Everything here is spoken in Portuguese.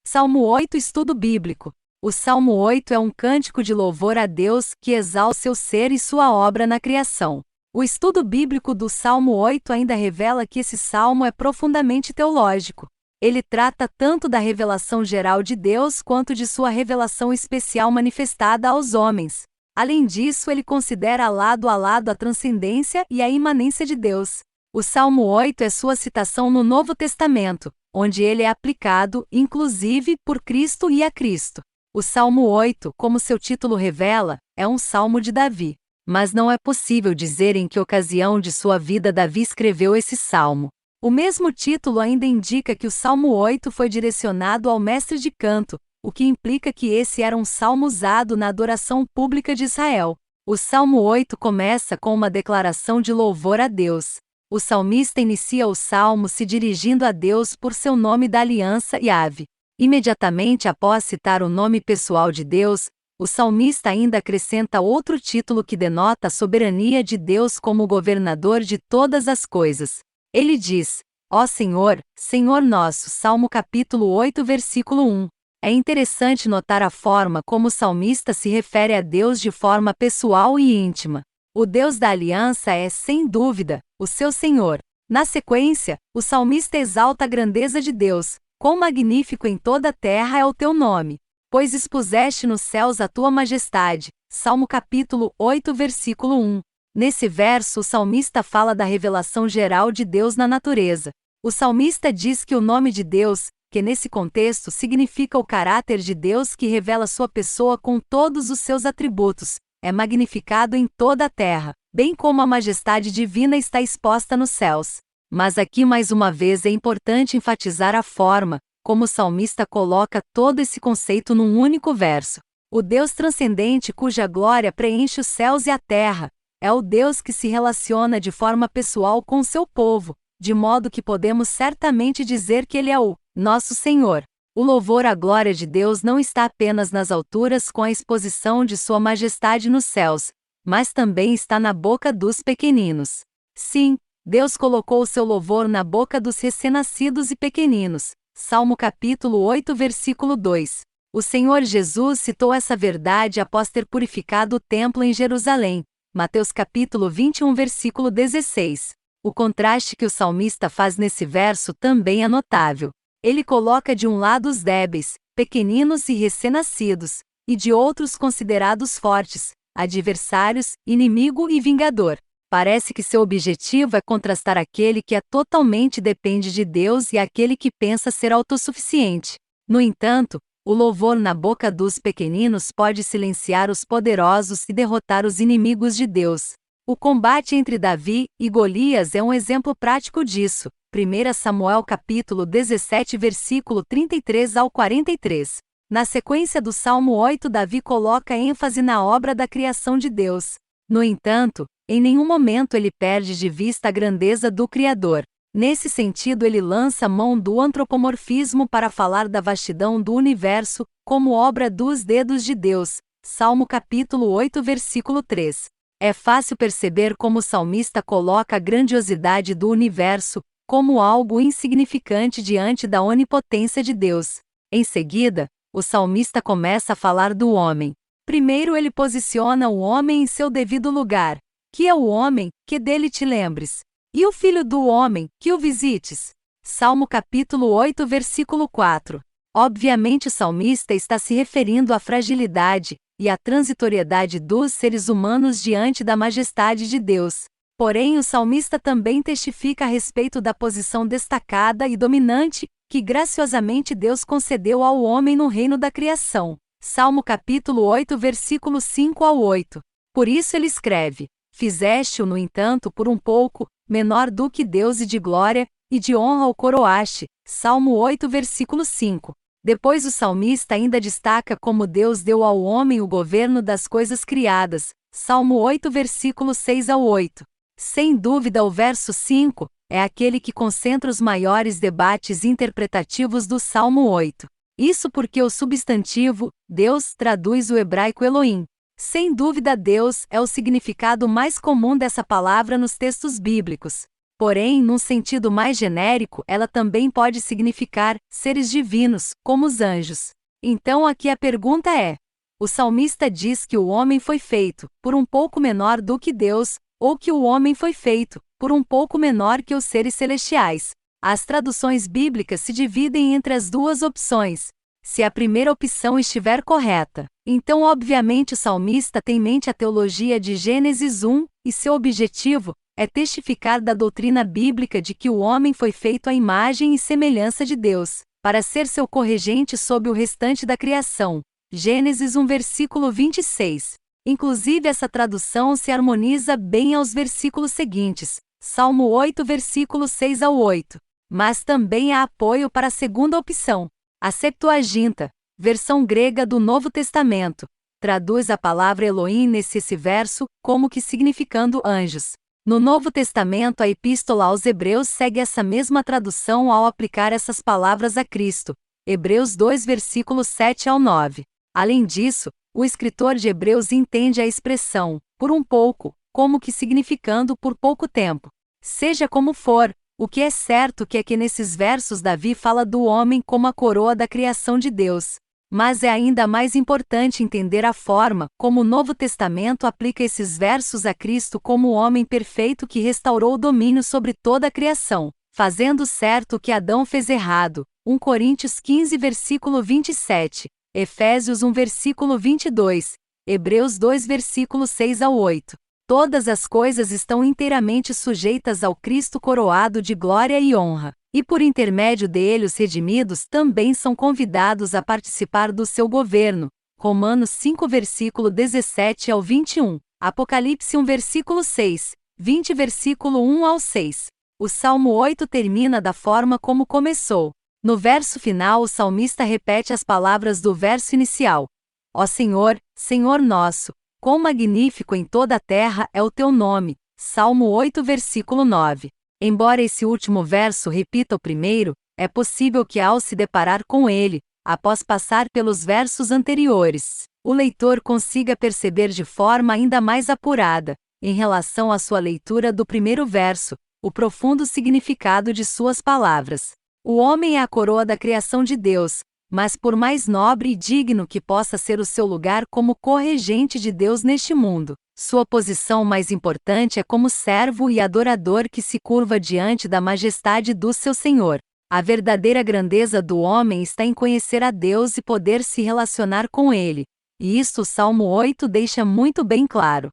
Salmo 8 Estudo Bíblico. O Salmo 8 é um cântico de louvor a Deus que exalta seu ser e sua obra na criação. O estudo bíblico do Salmo 8 ainda revela que esse salmo é profundamente teológico. Ele trata tanto da revelação geral de Deus quanto de sua revelação especial manifestada aos homens. Além disso, ele considera lado a lado a transcendência e a imanência de Deus. O Salmo 8 é sua citação no Novo Testamento, onde ele é aplicado, inclusive, por Cristo e a Cristo. O Salmo 8, como seu título revela, é um salmo de Davi. Mas não é possível dizer em que ocasião de sua vida Davi escreveu esse salmo. O mesmo título ainda indica que o Salmo 8 foi direcionado ao mestre de canto, o que implica que esse era um salmo usado na adoração pública de Israel. O Salmo 8 começa com uma declaração de louvor a Deus. O salmista inicia o salmo se dirigindo a Deus por seu nome da aliança Yahvé. Imediatamente após citar o nome pessoal de Deus, o salmista ainda acrescenta outro título que denota a soberania de Deus como governador de todas as coisas. Ele diz: Ó Senhor, Senhor nosso. Salmo capítulo 8 versículo 1. É interessante notar a forma como o salmista se refere a Deus de forma pessoal e íntima. O Deus da aliança é, sem dúvida, o seu Senhor. Na sequência, o salmista exalta a grandeza de Deus. Quão magnífico em toda a terra é o teu nome, pois expuseste nos céus a tua majestade. Salmo capítulo 8 versículo 1. Nesse verso o salmista fala da revelação geral de Deus na natureza. O salmista diz que o nome de Deus, que nesse contexto significa o caráter de Deus que revela sua pessoa com todos os seus atributos, é magnificado em toda a terra, bem como a majestade divina está exposta nos céus. Mas aqui mais uma vez é importante enfatizar a forma como o salmista coloca todo esse conceito num único verso. O Deus transcendente cuja glória preenche os céus e a terra, é o Deus que se relaciona de forma pessoal com seu povo, de modo que podemos certamente dizer que ele é o nosso Senhor. O louvor à glória de Deus não está apenas nas alturas com a exposição de sua majestade nos céus, mas também está na boca dos pequeninos. Sim, Deus colocou o seu louvor na boca dos recém-nascidos e pequeninos. Salmo capítulo 8 versículo 2. O Senhor Jesus citou essa verdade após ter purificado o templo em Jerusalém. Mateus capítulo 21 versículo 16. O contraste que o salmista faz nesse verso também é notável. Ele coloca de um lado os débeis, pequeninos e recém-nascidos, e de outros considerados fortes, adversários, inimigo e vingador. Parece que seu objetivo é contrastar aquele que totalmente depende de Deus e aquele que pensa ser autossuficiente. No entanto, o louvor na boca dos pequeninos pode silenciar os poderosos e derrotar os inimigos de Deus. O combate entre Davi e Golias é um exemplo prático disso. 1 Samuel capítulo 17 versículo 33 ao 43. Na sequência do Salmo 8, Davi coloca ênfase na obra da criação de Deus. No entanto, em nenhum momento ele perde de vista a grandeza do Criador. Nesse sentido, ele lança mão do antropomorfismo para falar da vastidão do universo, como obra dos dedos de Deus. Salmo capítulo 8 versículo 3. É fácil perceber como o salmista coloca a grandiosidade do universo como algo insignificante diante da onipotência de Deus. Em seguida, o salmista começa a falar do homem. Primeiro ele posiciona o homem em seu devido lugar. Que é o homem, que dele te lembres? E o filho do homem, que o visites? Salmo capítulo 8 versículo 4. Obviamente o salmista está se referindo à fragilidade e à transitoriedade dos seres humanos diante da majestade de Deus. Porém, o salmista também testifica a respeito da posição destacada e dominante que graciosamente Deus concedeu ao homem no reino da criação. Salmo capítulo 8, versículos 5 ao 8. Por isso ele escreve: Fizeste-o, no entanto, por um pouco, menor do que Deus e de glória, e de honra o coroaste. Salmo 8, versículo 5. Depois o salmista ainda destaca como Deus deu ao homem o governo das coisas criadas. Salmo 8, versículos 6 ao 8. Sem dúvida, o verso 5 é aquele que concentra os maiores debates interpretativos do Salmo 8. Isso porque o substantivo Deus traduz o hebraico Elohim. Sem dúvida, Deus é o significado mais comum dessa palavra nos textos bíblicos. Porém, num sentido mais genérico, ela também pode significar seres divinos, como os anjos. Então aqui a pergunta é: o salmista diz que o homem foi feito por um pouco menor do que Deus, ou que o homem foi feito por um pouco menor que os seres celestiais? As traduções bíblicas se dividem entre as duas opções. Se a primeira opção estiver correta, então obviamente o salmista tem em mente a teologia de Gênesis 1, e seu objetivo é testificar da doutrina bíblica de que o homem foi feito à imagem e semelhança de Deus, para ser seu corregente sobre o restante da criação. Gênesis 1 versículo 26. Inclusive essa tradução se harmoniza bem aos versículos seguintes, Salmo 8 versículos 6 ao 8. Mas também há apoio para a segunda opção. A Septuaginta, versão grega do Novo Testamento, traduz a palavra Elohim nesse verso como que significando anjos. No Novo Testamento, a Epístola aos Hebreus segue essa mesma tradução ao aplicar essas palavras a Cristo. Hebreus 2 versículos 7 ao 9. Além disso, o escritor de Hebreus entende a expressão, por um pouco, como que significando por pouco tempo. Seja como for, o que é certo é que nesses versos Davi fala do homem como a coroa da criação de Deus. Mas é ainda mais importante entender a forma como o Novo Testamento aplica esses versos a Cristo como o homem perfeito que restaurou o domínio sobre toda a criação, fazendo certo o que Adão fez errado. 1 Coríntios 15 versículo 27, Efésios 1 versículo 22, Hebreus 2 versículo 6 ao 8. Todas as coisas estão inteiramente sujeitas ao Cristo coroado de glória e honra, e por intermédio dele os redimidos também são convidados a participar do seu governo. Romanos 5 versículo 17 ao 21, Apocalipse 1 versículo 6, 20 versículo 1 ao 6. O Salmo 8 termina da forma como começou. No verso final o salmista repete as palavras do verso inicial. Ó Senhor, Senhor nosso, quão magnífico em toda a terra é o teu nome. Salmo 8 versículo 9. Embora esse último verso repita o primeiro, é possível que ao se deparar com ele, após passar pelos versos anteriores, o leitor consiga perceber de forma ainda mais apurada, em relação à sua leitura do primeiro verso, o profundo significado de suas palavras. O homem é a coroa da criação de Deus, mas por mais nobre e digno que possa ser o seu lugar como corregente de Deus neste mundo, sua posição mais importante é como servo e adorador que se curva diante da majestade do seu Senhor. A verdadeira grandeza do homem está em conhecer a Deus e poder se relacionar com Ele. E isto o Salmo 8 deixa muito bem claro.